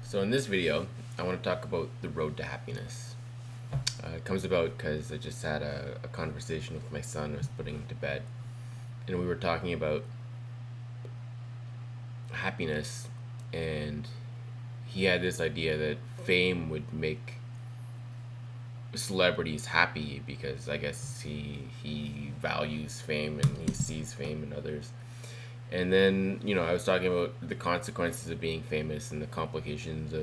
So in this video, I want to talk about the road to happiness. It comes about because I just had a conversation with my son. I was putting him to bed, and we were talking about happiness, and he had this idea that fame would make celebrities happy because I guess he values fame and he sees fame in others. And then, I was talking about the consequences of being famous and the complications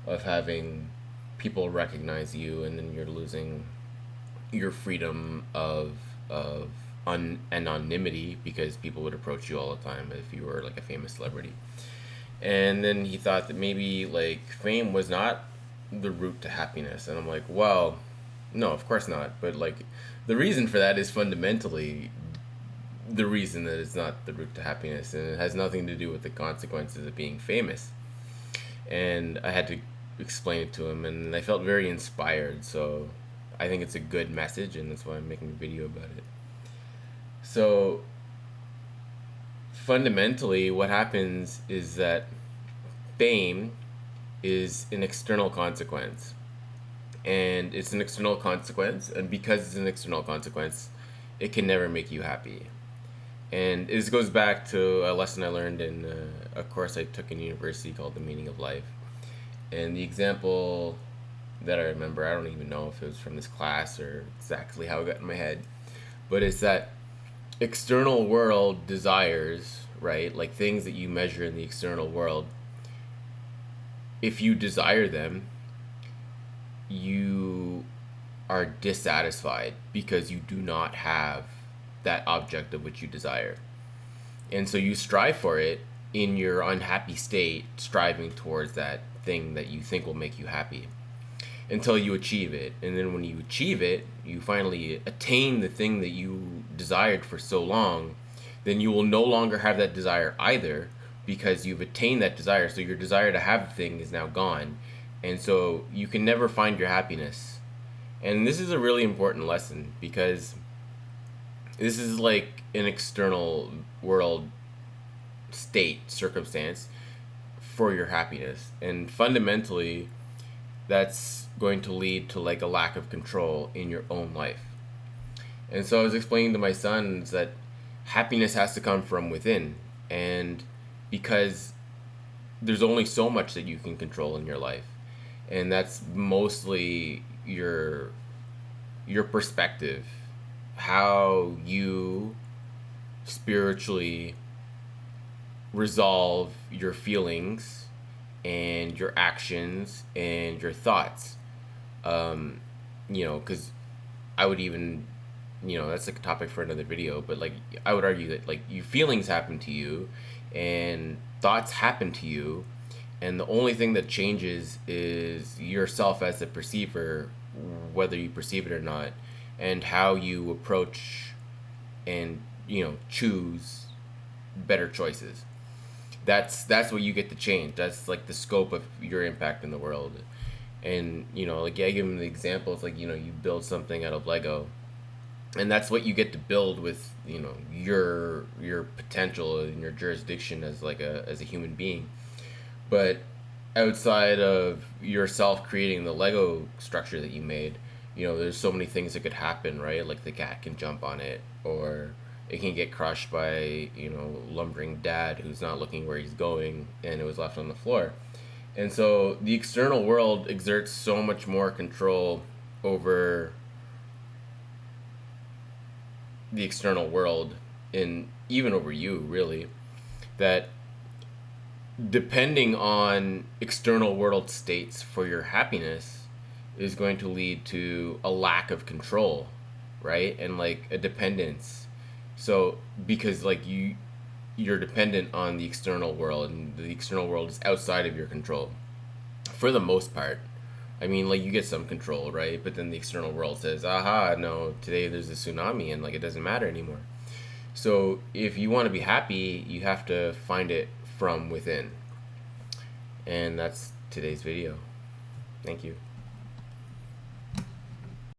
of having people recognize you, and then you're losing your freedom of anonymity because people would approach you all the time if you were like a famous celebrity. And then he thought that maybe like fame was not the route to happiness, and I'm like, well, no, of course not. But like, the reason for that is fundamentally the reason that it's not the route to happiness, and it has nothing to do with the consequences of being famous. And I had to explain it to him, and I felt very inspired. So I think it's a good message, and that's why I'm making a video about it. So fundamentally, what happens is that fame is an external consequence, and it's an external consequence, and because it's an external consequence, it can never make you happy. And this goes back to a lesson I learned in a course I took in university called The Meaning of Life. And the example that I remember, I don't even know if it was from this class or exactly how it got in my head, but it's that external world desires, right? Like things that you measure in the external world, if you desire them, you are dissatisfied because you do not have that object of which you desire. And so you strive for it in your unhappy state, striving towards that thing that you think will make you happy until you achieve it. And then when you achieve it, you finally attain the thing that you desired for so long, then you will no longer have that desire either because you've attained that desire. So your desire to have the thing is now gone. And so you can never find your happiness. And this is a really important lesson because this is like an external world state circumstance for your happiness, and fundamentally that's going to lead to like a lack of control in your own life. And so I was explaining to my sons that happiness has to come from within, and because there's only so much that you can control in your life, and that's mostly your perspective, how you spiritually resolve your feelings and your actions and your thoughts. Because I would even, that's like a topic for another video, but like I would argue that like your feelings happen to you and thoughts happen to you, and the only thing that changes is yourself as a perceiver, whether you perceive it or not, and how you approach and choose better choices. That's what you get to change. That's like the scope of your impact in the world. And like, yeah, I give them the examples, like, you build something out of Lego, and that's what you get to build with your potential and your jurisdiction as like as a human being. But outside of yourself creating the Lego structure that you made, there's so many things that could happen, right? Like the cat can jump on it, or it can get crushed by, lumbering dad who's not looking where he's going and it was left on the floor. And so the external world exerts so much more control over the external world, and even over you, really, that depending on external world states for your happiness is going to lead to a lack of control, right? And like a dependence. So because like you're dependent on the external world, and the external world is outside of your control for the most part. I mean, like, you get some control, right? But then the external world says, aha, no, today there's a tsunami, and like it doesn't matter anymore. So if you want to be happy, you have to find it from within. And that's today's video. Thank you.